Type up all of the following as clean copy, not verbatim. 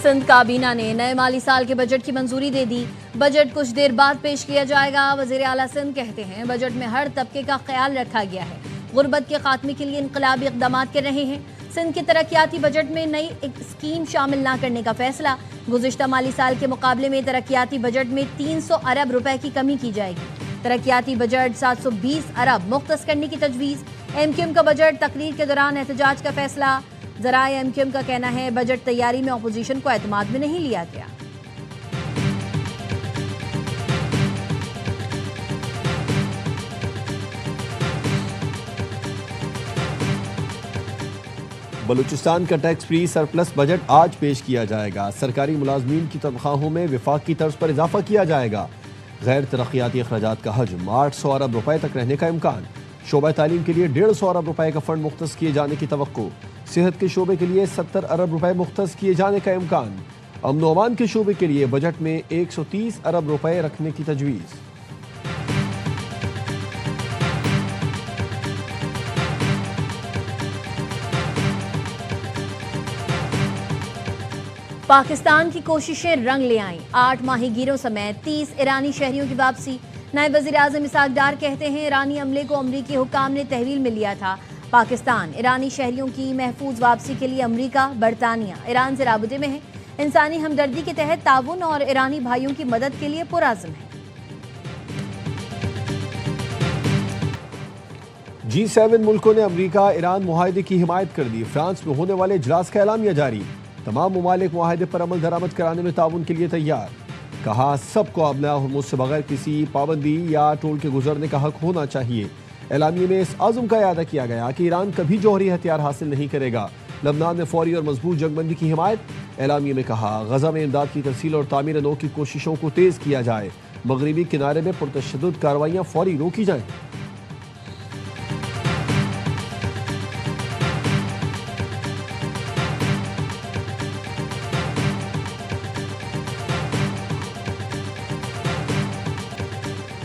सिंध काबीना ने नए माली साल के बजट की मंजूरी दे दी। बजट कुछ देर बाद पेश किया जाएगा। वजीर आला सिंध कहते हैं बजट में हर तबके का ख्याल रखा गया है। गुर्बत के खात्मे के लिए इनकलाबी इक़दाम कर रहे हैं। सिंध के तरक्याती बजट में नई एक स्कीम शामिल न करने का फैसला। गुज़िश्ता माली साल के मुकाबले में तरक्याती बजट में 300 अरब रुपए की कमी की जाएगी। तरक्याती बजट 720 अरब मुख्तस करने की तजवीज़। MQM का बजट तकरीर के दौरान एहतजाज का फैसला। ज़राए MQM का कहना है बजट तैयारी में अपोजिशन को एतमाद में नहीं लिया गया। बलूचिस्तान का टैक्स फ्री सरप्लस बजट आज पेश किया जाएगा। सरकारी मुलाजमीन की तनख्वाहों में विफाक की तर्ज पर इजाफा किया जाएगा। गैर तरक्याती अखराजात का हजम 800 अरब रुपए तक रहने का इम्कान। शोबा तालीम के लिए 150 अरब रुपए का फंड मुख्तस किए जाने की तवक्को। सेहत के शोबे के लिए 70 अरब रुपए मुख्तस किए जाने का इम्कान। अमन व अमान के शोबे के लिए बजट में 130 अरब रुपए रखने की तजवीज़। पाकिस्तान की कोशिशें रंग ले आईं। 8 माहीगीरों समेत 30 ईरानी शहरियों की वापसी। नायब वज़ीर आज़म इसहाक डार कहते हैं ईरानी अमले को अमरीकी हुक्काम ने तहवील में लिया था। पाकिस्तान ईरानी शहरियों की महफूज वापसी के लिए अमरीका, बरतानिया, ईरान से राबते में है। इंसानी हमदर्दी के तहत ताउन और ईरानी भाइयों की मदद के लिए पुरअज़्म है। G7 मुल्कों ने अमरीका ईरान मुआहदे की हिमायत कर दी। फ्रांस में होने वाले इजलास का ऐलामिया जारी। तमाम ममालिक मुआहदे पर अमल दरामद कराने में ताउन के लिए तैयार। कहा सबको अपना हुर्मुज़ से बगैर किसी पाबंदी या टोल के गुजरने का हक होना चाहिए। ऐलामिया में इस आज़म का इयादा किया गया कि ईरान कभी जौहरी हथियार हासिल नहीं करेगा। लबनान में फौरी और मजबूत जंगबंदी की हिमायत। ऐलामिया में कहा गजा में इमदाद की तरसील और तामीर नौ की कोशिशों को तेज़ किया जाए। मगरबी किनारे में पुरतशद्दुद कार्रवाइयाँ फौरी रोकी जाएँ।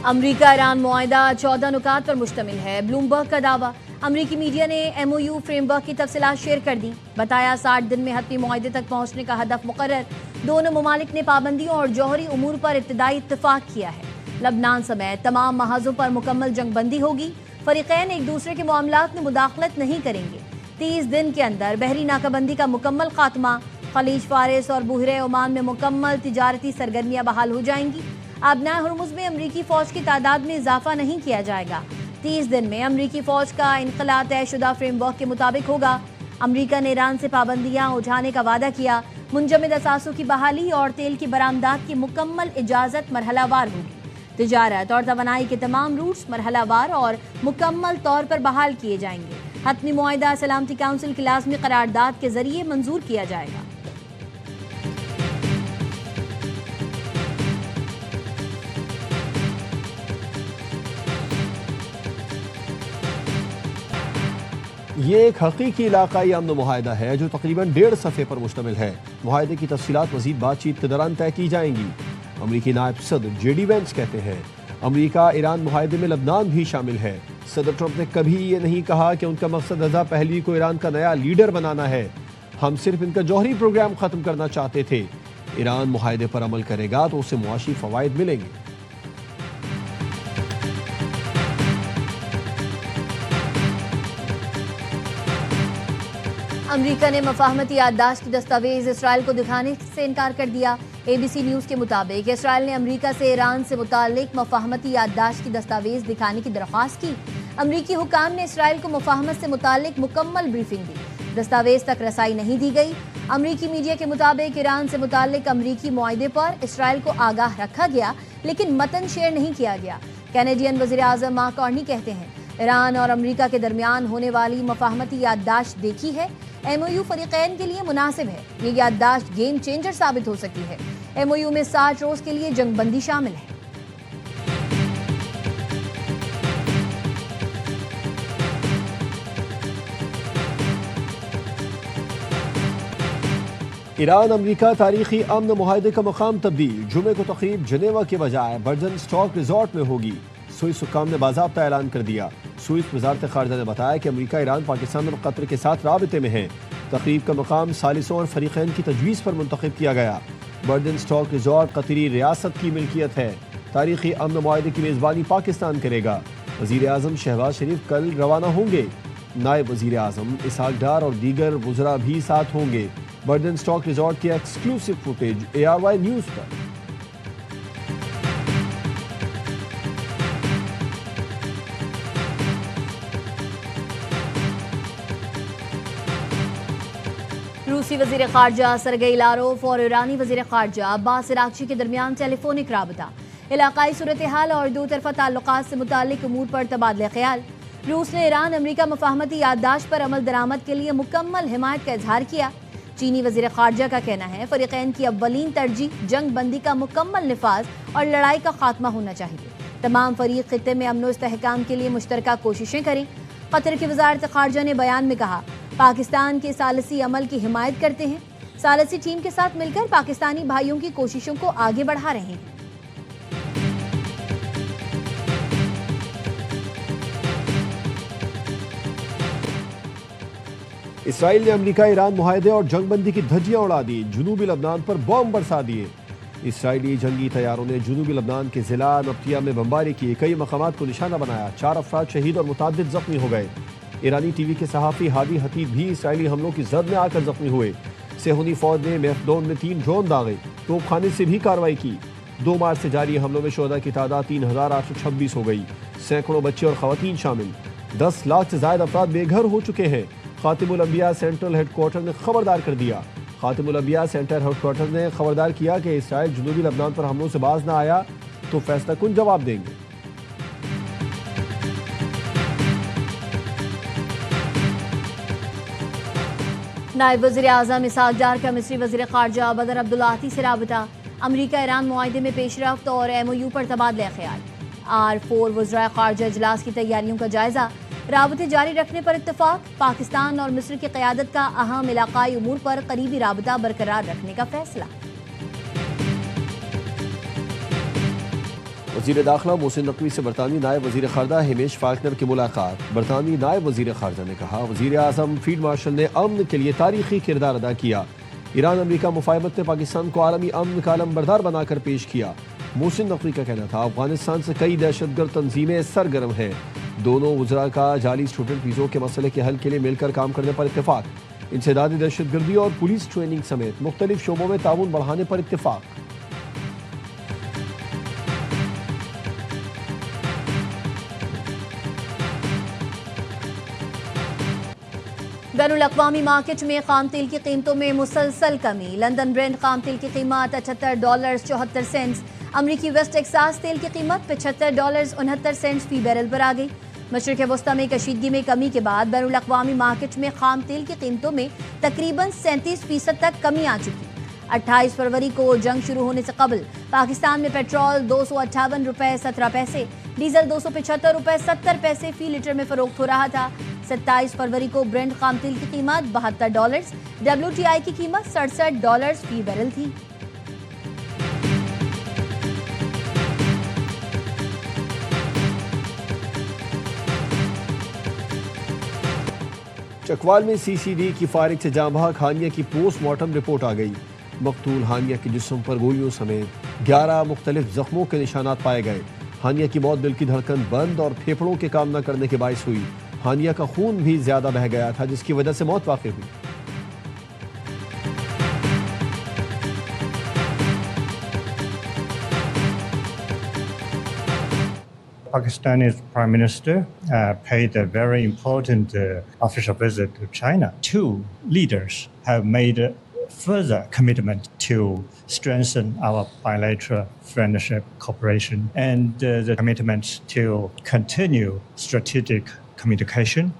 अमरीका ईरान मुआहदा 14 नुकात पर मुश्तमिल है। ब्लूमबर्ग का दावा। अमरीकी मीडिया ने MOU फ्रेमवर्क की तफसीलात शेयर कर दी। बताया 60 दिन में हतमी मुआहदे तक पहुंचने का हदफ मुकर्रर। दोनों ममालिक ने पाबंदियों और जौहरी उमूर पर इब्तदाई इत्तफाक किया है। लबनान समेत तमाम महाजों पर मुकम्मल जंगबंदी होगी। फरीकैन एक दूसरे के मामलात में मुदाखलत नहीं करेंगे। 30 दिन के अंदर बहरी नाकाबंदी का मुकम्मल खात्मा। खलीज फारिस और बुहरे ओमान में मुकम्मल तिजारती सरगर्मियाँ बहाल हो जाएंगी। आबनाए हुर्मुज़ में अमरीकी फ़ौज की तादाद में इजाफा नहीं किया जाएगा। 30 दिन में अमरीकी फ़ौज का इनखला तयशुदा फ्रेमवर्क के मुताबिक होगा। अमरीका ने ईरान से पाबंदियाँ उठाने का वादा किया। मुंजमद असासों की बहाली और तेल की बरामदात की मुकम्मल इजाज़त मरहलावार होगी। तिजारत और तवानाई के तमाम रूट्स मरहलावार और मुकम्मल तौर पर बहाल किए जाएंगे। हतमी मुआहदा सलामती काउंसिल की लाज़मी करारदाद के जरिए मंजूर किया जाएगा। ये एक हकीकी इलाकाई अमन मुआहदा है जो तकरीबन 1.5 सफ़े पर मुश्तमिल है। मुआहदे की तफसीलात मज़ीद बातचीत के दौरान तय की जाएंगी। अमरीकी नायब सदर JD वेंस कहते हैं अमरीका ईरान मुआहदे में लबनान भी शामिल है। सदर ट्रंप ने कभी ये नहीं कहा कि उनका मकसद रज़ा पहलवी को ईरान का नया लीडर बनाना है। हम सिर्फ इनका जौहरी प्रोग्राम ख़त्म करना चाहते थे। ईरान मुआहदे पर अमल करेगा तो उसे मुआशी फ़वाइद मिलेंगे। अमरीका ने मफाहमती याददाश्त की दस्तावेज इसराइल को दिखाने से इनकार कर दिया। ABC न्यूज़ के मुताबिक इसराइल ने अमरीका से ईरान से मुताल्लिक मफाहमती याददाश्त की दस्तावेज दिखाने की दरख्वास्त की। अमरीकी हुकाम ने इसराइल को मुफाहमत से मुताल्लिक मुकम्मल ब्रीफिंग दी। दस्तावेज तक रसाई नहीं दी गई। अमरीकी मीडिया के मुताबिक ईरान से मुताल्लिक अमरीकी मुआहदे पर इसराइल को आगाह रखा गया लेकिन मतन शेयर नहीं किया गया। कैनेडियन वज़ीर आज़म मार्क कार्नी कहते हैं ईरान और अमरीका के दरमियान होने वाली मफाहमती याददाश्त देखी है। MOU फरीकैन के लिए मुनासिब है। ये याददाश्त गेम चेंजर साबित हो सकती है। MOU में 60 रोज के लिए जंगबंदी शामिल है। ईरान अमरीका तारीखी अमन मुआहदे का मकाम तब्दील। जुमे को तक़रीब जनेवा के बजाय बर्जन स्टॉक रिजॉर्ट में होगी। स्विस हुक्काम ने बाज़ाब्ता ऐलान कर दिया। स्विस वज़ारत ख़ारिजा ने बताया कि अमरीका ईरान, पाकिस्तान और कतर के साथ राबते में है। तकरीब का मकाम सालिसों और फरीकैन की तजवीज़ पर मुंतखब किया गया। बर्डन स्टॉक रिजॉर्ट कतरी रियासत की मिल्कियत है। तारीखी अमन मुआहदे की मेज़बानी पाकिस्तान करेगा। वज़ीर आज़म शहबाज शरीफ कल रवाना होंगे। नायब वज़ीर आज़म इसहाक डार और दीगर वज़रा भी साथ होंगे। बर्डन स्टॉक रिजॉर्ट की एक्सक्लूसिव फुटेज ARY न्यूज़ पर। रूसी वज़ीर ख़ारजा सरगई लारोफ और ईरानी वज़ीर ख़ारजा अब्बास अराग़ची के दरमियान टेलीफोनिक राबता, इलाक़ाई सूरत हाल और दो तरफ़ा ताल्लुक़ात से मुताल्लिक़ अमूर पर तबादला ख्याल। रूस ने ईरान अमरीका मुफ़ाहमती याददाश्त पर अमल दरामद के लिए मुकम्मल हिमायत का इजहार किया। चीनी वज़ीर ख़ारजा का कहना है फ़रीक़ैन की अव्वलीन तरजीह जंग बंदी का मुकम्मल निफाज और लड़ाई का खात्मा होना चाहिए। तमाम फ़रीक़ ख़ित्ते में अमन व इस्तेहकाम के लिए मुश्तरका कोशिशें करें। कतर की वज़ारत ख़ारजा ने बयान में कहा, पाकिस्तान के सालसी अमल की हिमायत करते हैं। सालसी टीम के साथ मिलकर पाकिस्तानी भाइयों की कोशिशों को आगे बढ़ा रहे हैं। इसराइल ने अमेरिका ईरान मुआहदे और जंगबंदी की धज्जियां उड़ा दी। जुनूबी लबनान पर बम बरसा दिए। इसराइली जंगी तैयारों ने जुनूबी लबनान के जिला नब्तिया में बमबारी की। कई मकामात को निशाना बनाया। 4 अफराद शहीद और मुतादिद जख्मी हो गए। ईरानी टीवी के सहाफ़ी हादी हतीब भी इसराइली हमलों की जद में आकर जख्मी हुए। सेहूनी फौज ने मैफदोन में 3 ड्रोन दागे। तोपखाने से भी कार्रवाई की। 2 मार्च से जारी हमलों में शोहदा की तादाद 3826 हो गई। सैकड़ों बच्चे और खवातीन शामिल। 10 लाख से ज्यादा अफराद बेघर हो चुके हैं। खातिमुल अंबिया सेंट्रल हेडक्वार्टर ने खबरदार कर दिया। खातिमुल अंबिया सेंट्रल हेडक्वार्टर ने खबरदार किया कि इसराइल जुनूबी लबनान पर हमलों से बाज न आया तो फैसला कुन जवाब देंगे। नायब वज़ीर आज़म इसहाक डार का मिस्री वज़ीर ख़ारजा बदर अब्दुल्लाती से राबता, अमरीका ईरान मुआहदे में पेशरफ्त और MOU पर तबादला ख्याल। R4 वज़राए ख़ारजा इजलास की तैयारियों का जायजा, राबते जारी रखने पर इत्तफाक। पाकिस्तान और मिस्र की क़यादत का अहम इलाक़ाई उमूर पर करीबी राबता बरकरार रखने का फैसला। वज़ीर दाखिला मोहसिन नकवी से बरतानवी नायब वज़ीर ख़ारजा हिमेश फाल्कनर की मुलाकात। बरतानवी नायब वज़ीर ख़ारजा ने कहा, वज़ीर आज़म फील्ड मार्शल ने अमन के लिए तारीखी किरदार अदा किया। ईरान अमरीका मुफ़ाहमत ने पाकिस्तान को आलमी अमन का अलमबरदार बनाकर पेश किया। मोहसिन नकवी का कहना था, अफगानिस्तान से कई दहशतगर्द तंजीमें सरगर्म हैं। दोनों वज़रा का जाली स्टूडेंट वीज़ों के मसले के हल के लिए मिलकर काम करने पर इत्तेफाक। इंसदादी दहशतगर्दी और पुलिस ट्रेनिंग समेत मुख्तलिफ शोबों में ताउन बढ़ाने पर इत्तेफाक। बैनुल-अक़वामी मार्केट में खाम तेल की कीमतों में मुसलसल कमी। लंदन ब्रेंट खाम तेल की कीमत $78.74। अमरीकी वेस्ट टेक्सास तेल की कीमत $75.69 फी बैरल पर आ गई। मशरिक़ वस्ता में कशीदगी में कमी के बाद बैनुल-अक़वामी मार्केट में खाम तेल की कीमतों में तकरीबन 37% तक कमी आ चुकी। 28 फरवरी को जंग शुरू होने से कबल पाकिस्तान में पेट्रोल $258.17, डीजल $275.70 फी लीटर में फरोख्त हो रहा था। 27 फरवरी को ब्रेंट खाम तेल की कीमत $72, WTI की कीमत $67 फी बैरल थी। चकवाल में CCD की फारिग से जाँ बहक हानिया की पोस्टमार्टम रिपोर्ट आ गई। मकतूल हानिया के जिस्म पर गोलियों समेत 11 मुख्तलिफ जख्मों के निशानात पाए गए। हानिया की मौत दिल की धड़कन बंद और फेफड़ों के काम न करने के बायस हुई। हानिया का खून भी ज्यादा बह गया था, जिसकी वजह से मौत वाक़ई हुई। Pakistani's Prime Minister paid a very important official visit to China. 2 leaders have made a further commitment to strengthen our bilateral friendship cooperation and the commitment to continue strategic communication.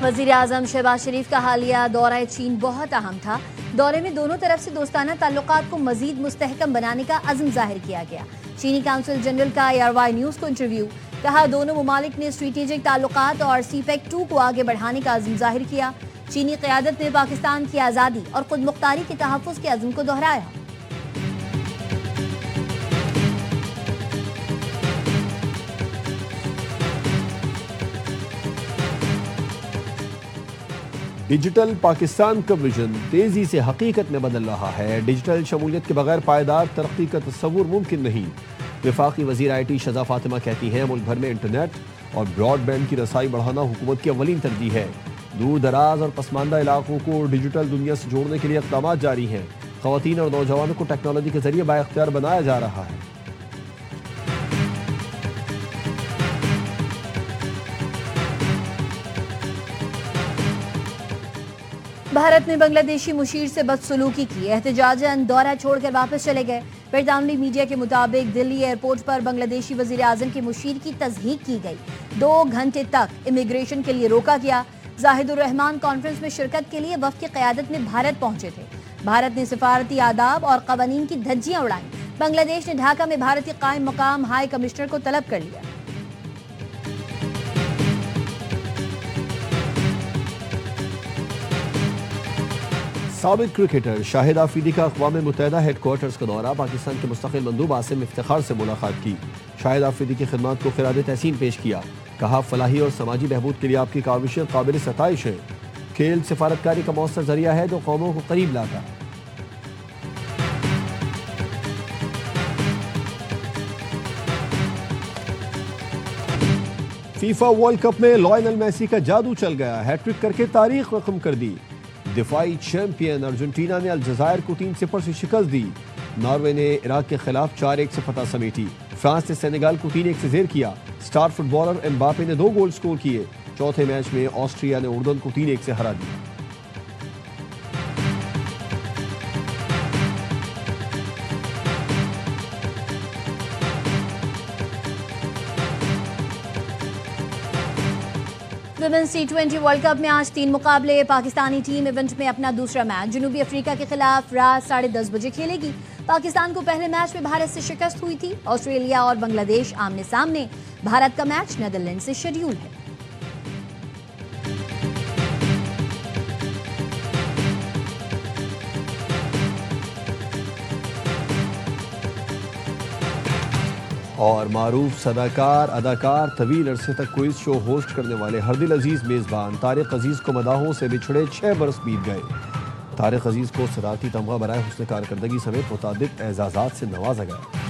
वज़ीर आज़म शहबाज शरीफ का हालिया दौरा चीन बहुत अहम था। दौरे में दोनों तरफ से दोस्ताना ताल्लुकात को मजीद मुस्तहकम बनाने का अज़्म जाहिर किया गया। चीनी काउंसिल जनरल का ARY न्यूज़ को इंटरव्यू, कहा दोनों मुमालिक ने स्ट्रेटेजिक ताल्लुकात और CPEC 2 को आगे बढ़ाने का अज़्म जाहिर किया। चीनी क़यादत ने पाकिस्तान की आज़ादी और खुद मुख्तारी के तहफ़्फ़ुज़ के अज़्म को दोहराया। डिजिटल पाकिस्तान का विजन तेजी से हकीकत में बदल रहा है। डिजिटल शमूलियत के बगैर पायदार तरक्की का तस्वुर मुमकिन नहीं। वफाकी वज़ीर IT शज़ा फातिमा कहती हैं, मुल्क भर में इंटरनेट और ब्रॉडबैंड की रसाई बढ़ाना हुकूमत की अव्वलीन तरजीह है। दूर दराज और पसमानदा इलाकों को डिजिटल दुनिया से जोड़ने के लिए इक़दामात जारी हैं। ख़वातीन और नौजवानों को टेक्नोलॉजी के जरिए बाइख्तियार बनाया जा रहा है। भारत ने बांग्लादेशी मुशीर से बदसलूकी की, एहतजाजन दौरा छोड़कर वापस चले गए। बरतानवी मीडिया के मुताबिक दिल्ली एयरपोर्ट पर बांग्लादेशी वजीर आजम के मुशीर की तज़हीक की गई। 2 घंटे तक इमिग्रेशन के लिए रोका गया। जाहिदुर रहमान कॉन्फ्रेंस में शिरकत के लिए वफ़द की क़यादत में भारत पहुंचे थे। भारत ने सिफारती आदाब और क़वानीन की धज्जियां उड़ाई। बांग्लादेश ने ढाका में भारतीय कायम मकाम हाई कमिश्नर को तलब कर लिया। साबिक क्रिकेटर शाहिद आफरीदी का अक़वाम मुत्तहिदा हेडक्वार्टर्स का दौरा। पाकिस्तान के मुस्तक़िल मंदूब आसिम इफ्तिखार से मुलाकात की। शाहिद आफरीदी की खिदमत को खिराद तहसीन पेश किया। कहा, फलाही और समाजी बहबूद के लिए आपकी काविशें काबिल सताइश है। खेल सिफारतकारी का मौसर जरिया है जो कौमों को करीब लाता है। फीफा वर्ल्ड कप में लियोनेल मेसी का जादू चल गया। हैट्रिक करके तारीख रकम कर दी। दिफाई चैंपियन अर्जेंटीना ने अलजायर को 3-0 से शिकस्त दी। नॉर्वे ने इराक के खिलाफ 4-1 से फतह समेटी। फ्रांस ने सेनेगल को 3-1 से ज़ेर किया। स्टार फुटबॉलर एम्बापे ने 2 गोल स्कोर किए। चौथे मैच में ऑस्ट्रिया ने उर्दन को 3-1 से हरा दिया। विमेंस T20 वर्ल्ड कप में आज 3 मुकाबले। पाकिस्तानी टीम इवेंट में अपना दूसरा मैच जनूबी अफ्रीका के खिलाफ रात 10:30 बजे खेलेगी। पाकिस्तान को पहले मैच में भारत से शिकस्त हुई थी। ऑस्ट्रेलिया और बांग्लादेश आमने सामने। भारत का मैच नीदरलैंड से शेड्यूल है। और मारूफ सदाकार अदाकार तवील अरसे तक क्विज शो होस्ट करने वाले हरदिल अजीज मेज़बान तारिक अजीज को मदाहों से बिछड़े 6 बरस बीत गए। तारिक अजीज को सदारती तमगा बराए हुस्न कारकर्दगी समेत मुतादिद एजाज़ात से नवाजा गया।